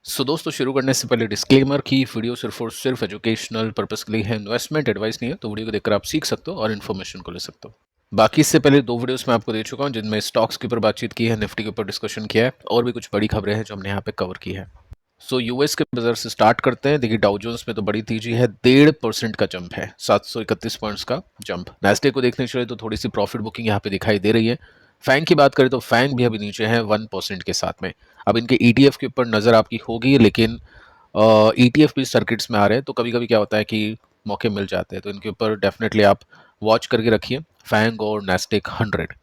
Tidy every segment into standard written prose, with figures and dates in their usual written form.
दोस्तों शुरू करने से पहले डिस्क्लेमर की वीडियो सिर्फ और सिर्फ एजुकेशनल पर्पस के लिए है, इन्वेस्टमेंट एडवाइस नहीं है। तो वीडियो को देखकर आप सीख सकते हो और इन्फॉर्मेशन को ले सकते हो। बाकी इससे पहले 2 वीडियोस मैं आपको दे चुका हूं, जिनमें स्टॉक्स के ऊपर बातचीत की है, निफ्टी के ऊपर डिस्कशन किया है और भी कुछ बड़ी खबरें हैं जो हमने यहाँ पे कवर की है। यूएस के बाजार से स्टार्ट करते हैं। देखिए, डाउ जोन्स में तो बड़ी तेजी है, 1.5% का जंप है, 731 पॉइंट्स का जंप। नेस्डे को देखने चले तो थोड़ी सी प्रॉफिट बुकिंग यहाँ पे दिखाई दे रही है। फैंग की बात करें तो फैंग भी अभी नीचे है 1% के साथ में। अब इनके ईटीएफ के ऊपर नजर आपकी होगी, लेकिन ईटीएफ भी सर्किट्स में आ रहे हैं, तो कभी कभी क्या होता है कि मौके मिल जाते हैं, तो इनके ऊपर डेफिनेटली आप वॉच करके रखिए, फैंग और नेस्डेक 100।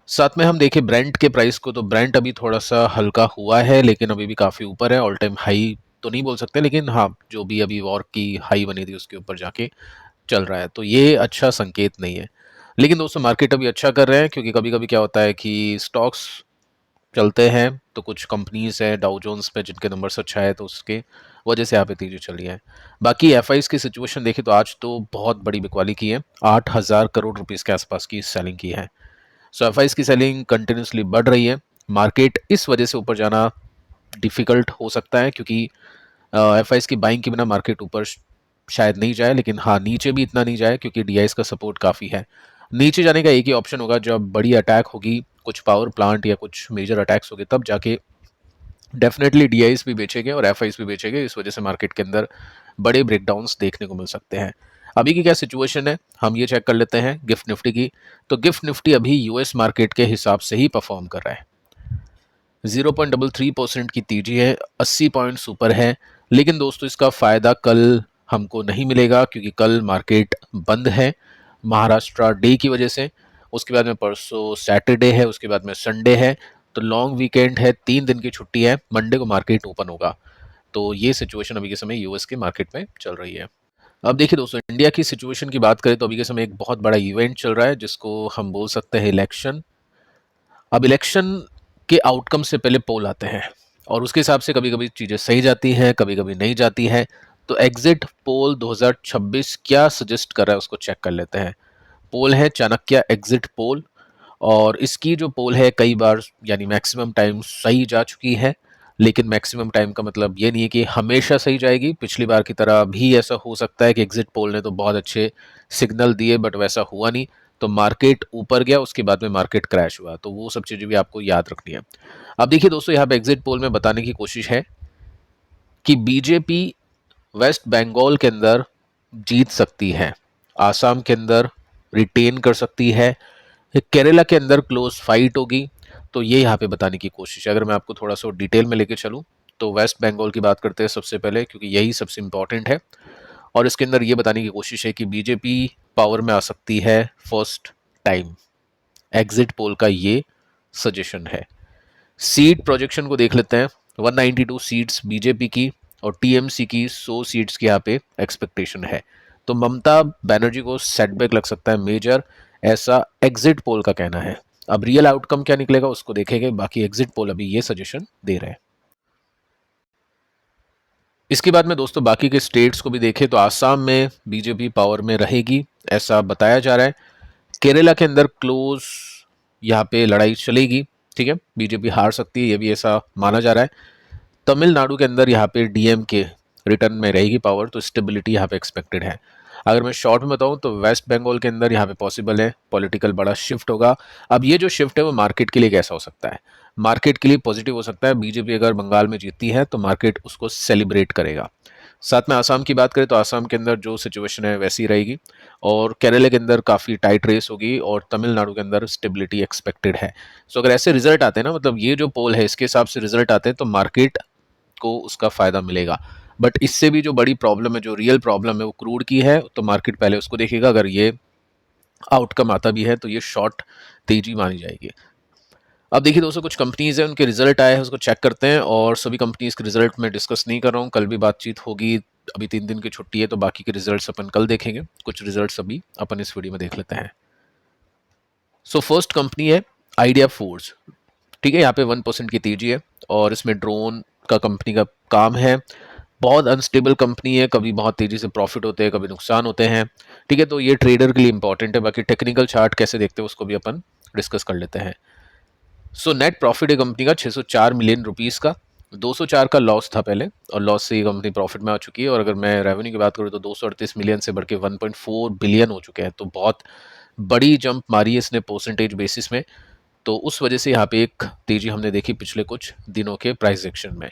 साथ में हम देखें ब्रेंट के प्राइस को, तो ब्रेंट अभी थोड़ा सा हल्का हुआ है, लेकिन अभी भी काफ़ी ऊपर है। ऑल टाइम हाई तो नहीं बोल सकते, लेकिन हाँ, जो भी अभी वॉर की हाई बनी थी उसके ऊपर जाके चल रहा है, तो ये अच्छा संकेत नहीं है। लेकिन दोस्तों, मार्केट अभी अच्छा कर रहे हैं, क्योंकि कभी कभी क्या होता है कि स्टॉक्स चलते हैं तो कुछ कंपनीज हैं डाउ जोन्स पे जिनके नंबर्स अच्छा है, तो उसके वजह से यहाँ पे तेजी चली है। बाकी एफआईज की सिचुएशन देखें तो आज तो बहुत बड़ी बिकवाली की है, 8,000 करोड़ रुपीज़ के आसपास की सेलिंग की है। एफआईज की सेलिंग कंटिन्यूसली बढ़ रही है। मार्केट इस वजह से ऊपर जाना डिफिकल्ट हो सकता है, क्योंकि एफआईज की बाइंग के बिना मार्केट ऊपर शायद नहीं जाए, लेकिन हाँ, नीचे भी इतना नहीं जाए, क्योंकि डीआईएस का सपोर्ट काफ़ी है। नीचे जाने का एक ही ऑप्शन होगा, जब बड़ी अटैक होगी, कुछ पावर प्लांट या कुछ मेजर अटैक्स होंगे, तब जाके डेफिनेटली डीआईएस भी बेचेंगे और एफआईज भी बेचेंगे। इस वजह से मार्केट के अंदर बड़े ब्रेकडाउन्स देखने को मिल सकते हैं। अभी की क्या सिचुएशन है, हम ये चेक कर लेते हैं गिफ्ट निफ्टी की। तो गिफ्ट निफ्टी अभी यूएस मार्केट के हिसाब से ही परफॉर्म कर रहा है। 0.33% की तेजी है, 80 पॉइंट्स ऊपर है। लेकिन दोस्तों, इसका फायदा कल हमको नहीं मिलेगा, क्योंकि कल मार्केट बंद है महाराष्ट्र डे की वजह से। उसके बाद में परसों सैटरडे है, उसके बाद में संडे है, तो लॉन्ग वीकेंड है, 3 दिन की छुट्टी है। मंडे को मार्केट ओपन होगा। तो ये सिचुएशन अभी के समय यूएस के मार्केट में चल रही है। अब देखिए दोस्तों, इंडिया की सिचुएशन की बात करें तो अभी के समय एक बहुत बड़ा इवेंट चल रहा है, जिसको हम बोल सकते हैं इलेक्शन। अब इलेक्शन के आउटकम से पहले पोल आते हैं, और उसके हिसाब से कभी कभी चीज़ें सही जाती हैं, कभी कभी नहीं जाती हैं। तो एग्जिट पोल 2026 क्या सजेस्ट कर रहा है, उसको चेक कर लेते हैं। पोल है चाणक्य एग्जिट पोल, और इसकी जो पोल है कई बार यानी मैक्सिमम टाइम सही जा चुकी है। लेकिन मैक्सिमम टाइम का मतलब ये नहीं है कि हमेशा सही जाएगी। पिछली बार की तरह भी ऐसा हो सकता है कि एग्जिट पोल ने तो बहुत अच्छे सिग्नल दिए, बट वैसा हुआ नहीं, तो मार्केट ऊपर गया, उसके बाद में मार्केट क्रैश हुआ। तो वो सब चीज़ें भी आपको याद रखनी है। अब देखिए दोस्तों, यहाँ पे एग्जिट पोल में बताने की कोशिश है कि बीजेपी वेस्ट बंगाल के अंदर जीत सकती है, आसाम के अंदर रिटेन कर सकती है, केरला के अंदर क्लोज फाइट होगी। तो ये यहाँ पे बताने की कोशिश है। अगर मैं आपको थोड़ा सा डिटेल में लेके चलूँ, तो वेस्ट बंगाल की बात करते हैं सबसे पहले, क्योंकि यही सबसे इम्पोर्टेंट है। और इसके अंदर ये बताने की कोशिश है कि बीजेपी पावर में आ सकती है फर्स्ट टाइम। एग्जिट पोल का ये सजेशन है। सीट प्रोजेक्शन को देख लेते हैं। 192 सीट्स बीजेपी की और टीएमसी की 100 सीट्स की यहाँ पे एक्सपेक्टेशन है। तो ममता बनर्जी को सेटबैक लग सकता है मेजर, ऐसा एग्जिट पोल का कहना है। अब रियल आउटकम क्या निकलेगा उसको देखेंगे, बाकी एग्जिट पोल अभी ये सजेशन दे रहे हैं। इसके बाद में दोस्तों बाकी के स्टेट्स को भी देखें, तो आसाम में बीजेपी पावर में रहेगी, ऐसा बताया जा रहा है। केरला के अंदर क्लोज यहाँ पे लड़ाई चलेगी, ठीक है, बीजेपी हार सकती है, ये भी ऐसा माना जा रहा है। तमिलनाडु के अंदर यहाँ पे डीएम के रिटर्न में रहेगी पावर, तो स्टेबिलिटी यहाँ पे एक्सपेक्टेड है। अगर मैं शॉर्ट में बताऊँ तो वेस्ट बंगाल के अंदर यहाँ पे पॉसिबल है पॉलिटिकल बड़ा शिफ्ट होगा। अब ये जो शिफ्ट है वो मार्केट के लिए कैसा हो सकता है, मार्केट के लिए पॉजिटिव हो सकता है। बीजेपी अगर बंगाल में जीतती है तो मार्केट उसको सेलिब्रेट करेगा। साथ में आसाम की बात करें तो आसाम के अंदर जो सिचुएशन है वैसी रहेगी, और केरला के अंदर काफ़ी टाइट रेस होगी, और तमिलनाडु के अंदर स्टेबिलिटी एक्सपेक्टेड है। सो अगर ऐसे रिजल्ट आते हैं ना, मतलब ये जो पोल है इसके हिसाब से रिजल्ट आते हैं, तो मार्केट को उसका फायदा मिलेगा। बट इससे भी जो बड़ी प्रॉब्लम है, जो रियल प्रॉब्लम है, वो क्रूड की है, तो मार्केट पहले उसको देखेगा। अगर ये आउटकम आता भी है तो ये शॉर्ट तेजी मानी जाएगी। अब देखिए दोस्तों, कुछ कंपनीज हैं उनके रिजल्ट आए हैं, उसको चेक करते हैं। और सभी कंपनीज के रिजल्ट में डिस्कस नहीं कर रहा हूँ, कल भी बातचीत होगी। अभी 3 दिन की छुट्टी है, तो बाकी के रिजल्ट्स अपन कल देखेंगे। कुछ रिजल्ट्स अभी अपन इस वीडियो में देख लेते हैं। फर्स्ट कंपनी है आइडिया फूड्स, ठीक है, यहाँ पे 1% की तेजी है, और इसमें ड्रोन का कंपनी का काम है। बहुत अनस्टेबल कंपनी है, कभी बहुत तेजी से प्रॉफिट होते हैं, कभी नुकसान होते हैं, ठीक है, तो ये ट्रेडर के लिए इंपॉर्टेंट है। बाकी टेक्निकल चार्ट कैसे देखते हैं उसको भी अपन डिस्कस कर लेते हैं। नेट प्रॉफिट है कंपनी का 604 मिलियन रुपीस का, 204 का लॉस था पहले, और लॉस से ये कंपनी प्रॉफिट में आ चुकी है। और अगर मैं रेवेन्यू की बात करूँ तो 238 मिलियन से बढ़ के 1.4 बिलियन हो चुके हैं। तो बहुत बड़ी जंप मारी है इसने परसेंटेज बेसिस में। तो उस वजह से यहाँ पे एक तेजी हमने देखी पिछले कुछ दिनों के प्राइस एक्शन में।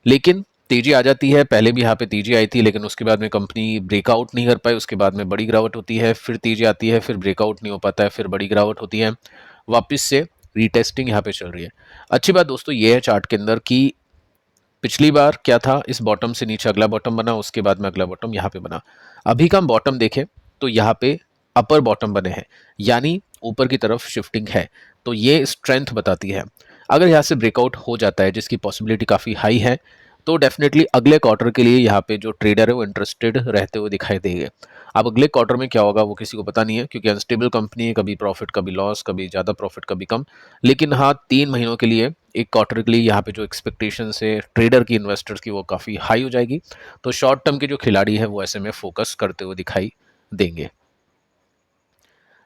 लेकिन तेजी आ जाती है, पहले भी यहाँ पे तेजी आई थी, लेकिन उसके बाद में कंपनी ब्रेकआउट नहीं कर पाई। उसके बाद में बड़ी गिरावट होती है, फिर तेजी आती है, फिर ब्रेकआउट नहीं हो पाता है, फिर बड़ी गिरावट होती है, वापस से रीटेस्टिंग यहाँ पे चल रही है। अच्छी बात दोस्तों ये है चार्ट के अंदर कि पिछली बार क्या था, इस बॉटम से नीचे अगला बॉटम बना, उसके बाद में अगला बॉटम यहाँ पे बना। अभी का हम बॉटम देखें तो यहाँ पे अपर बॉटम बने हैं, यानी ऊपर की तरफ शिफ्टिंग है। तो ये स्ट्रेंथ बताती है। अगर यहाँ से ब्रेकआउट हो जाता है, जिसकी पॉसिबिलिटी काफ़ी हाई है, तो डेफिनेटली अगले क्वार्टर के लिए यहाँ पे जो ट्रेडर है वो इंटरेस्टेड रहते हुए दिखाई देंगे। अब अगले क्वार्टर में क्या होगा वो किसी को पता नहीं है, क्योंकि अनस्टेबल कंपनी है, कभी प्रॉफिट कभी लॉस, कभी ज़्यादा प्रॉफिट कभी कम। लेकिन हाँ, 3 महीनों के लिए, एक क्वार्टर के लिए यहाँ पे जो एक्सपेक्टेशन है ट्रेडर की, इन्वेस्टर्स की, वो काफ़ी हाई हो जाएगी। तो शॉर्ट टर्म के जो खिलाड़ी है वो ऐसे में फोकस करते हुए दिखाई देंगे।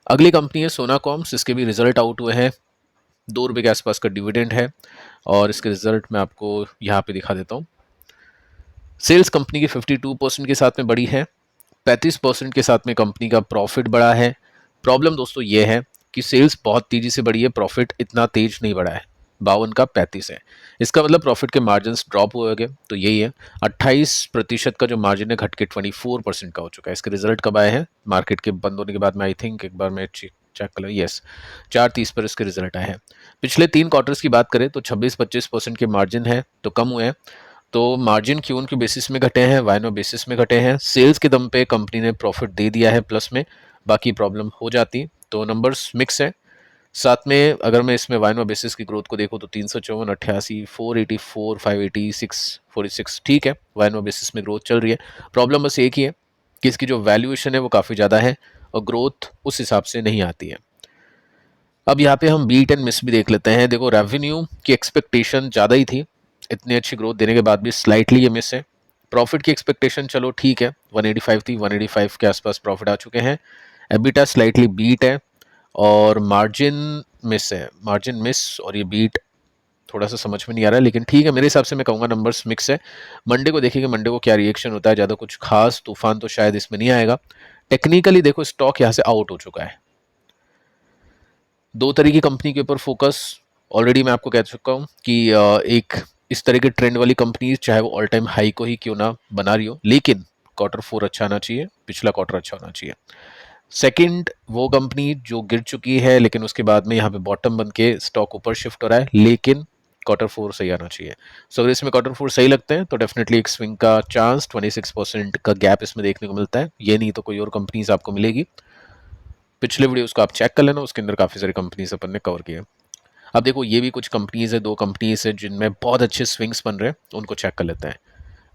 अगली कंपनी है सोनाकॉम्स। इसके भी रिजल्ट आउट हुए हैं, 2 रुपये के आसपास का डिविडेंड है, और इसके रिजल्ट मैं आपको यहाँ पे दिखा देता हूँ। सेल्स कंपनी की 52% के साथ में बढ़ी है, 35% के साथ में कंपनी का प्रॉफिट बढ़ा है। प्रॉब्लम दोस्तों ये है कि सेल्स बहुत तेजी से बढ़ी है, प्रॉफिट इतना तेज नहीं बढ़ा है, 52 का 35 है। इसका मतलब प्रॉफिट के मार्जिन ड्रॉप हुए गए। तो यही है, 28% का जो मार्जिन है घट के 24% का हो चुका है। इसके रिजल्ट कब आए हैं? मार्केट के बंद होने के बाद में, आई थिंक एक बार मैं चेक कर लूँ, यस, 4:30 पर इसके रिजल्ट आए हैं। पिछले 3 क्वार्टर्स की बात करें तो 26-25% के मार्जिन है, तो कम हुए हैं। तो मार्जिन क्यून के बेसिस में घटे हैं, वायनो बेसिस में घटे हैं। सेल्स के दम पे कंपनी ने प्रॉफिट दे दिया है प्लस में, बाकी प्रॉब्लम हो जाती। तो नंबर्स मिक्स है। साथ में अगर मैं इसमें वायनो बेसिस की ग्रोथ को देखूँ तो 354, 88, 484, 580, 646, ठीक है, वायनो बेसिस में ग्रोथ चल रही है। प्रॉब्लम बस एक ही है कि इसकी जो वैल्यूएशन है वो काफ़ी ज़्यादा है, और ग्रोथ उस हिसाब से नहीं आती है। अब यहाँ पे हम बीट एंड मिस भी देख लेते हैं। देखो, रेवेन्यू की एक्सपेक्टेशन ज़्यादा ही थी, इतनी अच्छी ग्रोथ देने के बाद भी स्लाइटली ये मिस है। प्रॉफिट की एक्सपेक्टेशन चलो ठीक है, 185 थी, 185 के आसपास प्रॉफिट आ चुके हैं। एबिटा स्लाइटली बीट है, और मार्जिन मिस है। मार्जिन मिस और ये बीट थोड़ा सा समझ में नहीं आ रहा है, लेकिन ठीक है, मेरे हिसाब से मैं कहूँगा नंबर्स मिक्स है। मंडे को देखेंगे, मंडे को क्या रिएक्शन होता है। ज़्यादा कुछ खास तूफान तो शायद इसमें नहीं आएगा। टेक्निकली देखो, स्टॉक यहाँ से आउट हो चुका है। 2 तरह की कंपनी के ऊपर फोकस ऑलरेडी मैं आपको कह चुका हूँ कि एक इस तरह के ट्रेंड वाली कंपनी, चाहे वो ऑल टाइम हाई को ही क्यों ना बना रही हो, लेकिन Q4 अच्छा आना चाहिए, पिछला क्वार्टर अच्छा होना चाहिए। सेकंड, वो कंपनी जो गिर चुकी है, लेकिन उसके बाद में यहाँ पे बॉटम बन के स्टॉक ऊपर शिफ्ट हो रहा है, लेकिन Q4 सही आना चाहिए। सो अगर इसमें Q4 सही लगते हैं तो डेफिनेटली एक स्विंग का चांस, 26% का गैप इसमें देखने को मिलता है। ये नहीं तो कोई और कंपनीज आपको मिलेगी। पिछले वीडियोस को आप चेक कर लेना, उसके अंदर काफ़ी सारी कंपनीज अपन ने कवर किया। अब देखो, ये भी कुछ कंपनीज है, 2 कंपनीज है जिनमें बहुत अच्छे स्विंग्स बन रहे हैं, उनको चेक कर लेते हैं।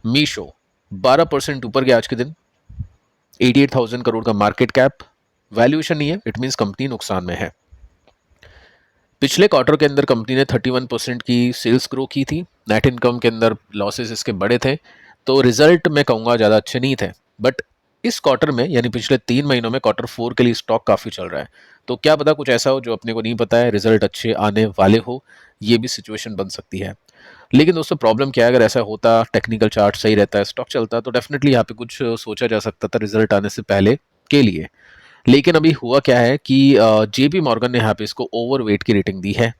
मीशो 12% ऊपर गया आज के दिन, 88,000 करोड़ का मार्केट कैप। वैल्यूएशन नहीं है, इट मीन्स कंपनी नुकसान में है। पिछले क्वार्टर के अंदर कंपनी ने 31% की सेल्स ग्रो की थी, नेट इनकम के अंदर लॉसेस इसके बड़े थे, तो रिजल्ट मैं कहूँगा ज़्यादा अच्छे नहीं थे। बट इस क्वार्टर में, यानी पिछले 3 महीनों में, Q4 के लिए स्टॉक काफ़ी चल रहा है। तो क्या पता कुछ ऐसा हो जो अपने को नहीं पता है, रिजल्ट अच्छे आने वाले हो, ये भी सिचुएशन बन सकती है। लेकिन दोस्तों प्रॉब्लम क्या है, अगर ऐसा होता, टेक्निकल चार्ट सही रहता है, स्टॉक चलता, तो डेफिनेटली यहाँ पे कुछ सोचा जा सकता था रिजल्ट आने से पहले के लिए। लेकिन अभी हुआ क्या है कि JP मॉर्गन ने यहाँ पे इसको ओवरवेट की रेटिंग दी है,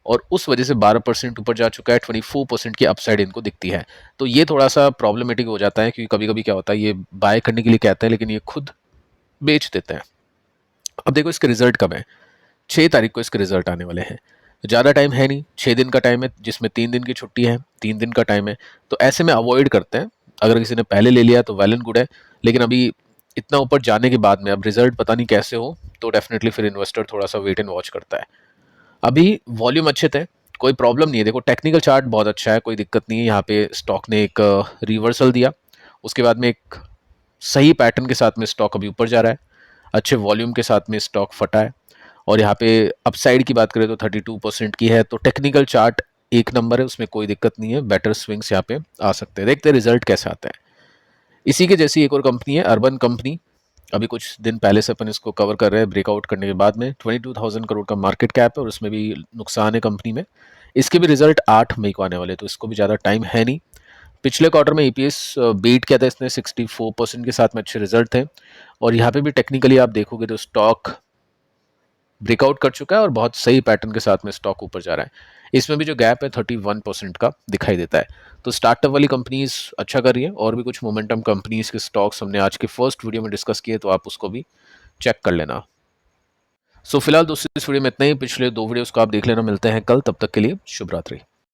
और उस वजह से 12% ऊपर जा चुका है, 24% की अपसाइड इनको दिखती है। तो ये थोड़ा सा प्रॉब्लमेटिक हो जाता है, क्योंकि कभी कभी क्या होता है, ये बाय करने के लिए कहते हैं लेकिन ये खुद बेच देते हैं। अब देखो, इसके रिजल्ट कब है? 6 तारीख को इसके रिजल्ट आने वाले हैं। ज़्यादा टाइम है नहीं, 6 दिन का टाइम है, जिसमें 3 दिन की छुट्टी है, 3 दिन का टाइम है। तो ऐसे में अवॉइड करते हैं। अगर किसी ने पहले ले लिया तो वेल एंड गुड है, लेकिन अभी इतना ऊपर जाने के बाद में अब रिजल्ट पता नहीं कैसे हो, तो डेफिनेटली फिर इन्वेस्टर थोड़ा सा वेट एंड वॉच करता है। अभी वॉल्यूम अच्छे थे, कोई प्रॉब्लम नहीं है। देखो, टेक्निकल चार्ट बहुत अच्छा है, कोई दिक्कत नहीं है। यहाँ पे स्टॉक ने एक रिवर्सल दिया, उसके बाद में एक सही पैटर्न के साथ में स्टॉक अभी ऊपर जा रहा है, अच्छे वॉल्यूम के साथ में स्टॉक फटा है। और यहाँ पे अपसाइड की बात करें तो 32% की है। तो टेक्निकल चार्ट एक नंबर है, उसमें कोई दिक्कत नहीं है, बेटर स्विंग्स यहाँ पे आ सकते हैं। देखते हैं रिजल्ट कैसे आता है। इसी के जैसी एक और कंपनी है, अर्बन कंपनी। अभी कुछ दिन पहले से अपन इसको कवर कर रहे हैं, ब्रेकआउट करने के बाद में। 22,000 करोड़ का मार्केट कैप है, और उसमें भी नुकसान है कंपनी में। इसके भी रिजल्ट 8 मई को आने वाले, तो इसको भी ज़्यादा टाइम है नहीं। पिछले क्वार्टर में ईपीएस बीट किया था इसने 64% के साथ में, अच्छे रिजल्ट थे। और यहाँ पे भी टेक्निकली आप देखोगे तो स्टॉक ब्रेकआउट कर चुका है और बहुत सही पैटर्न के साथ में स्टॉक ऊपर जा रहा है। इसमें भी जो गैप है 31% का दिखाई देता है। तो स्टार्टअप वाली कंपनीज अच्छा कर रही है, और भी कुछ मोमेंटम कंपनीज के स्टॉक्स हमने आज के फर्स्ट वीडियो में डिस्कस किए, तो आप उसको भी चेक कर लेना। सो फिलहाल दोस्तों इस वीडियो में इतना ही, पिछले 2 वीडियोस को आप देख लेना। मिलते हैं कल, तब तक के लिए शुभ रात्रि।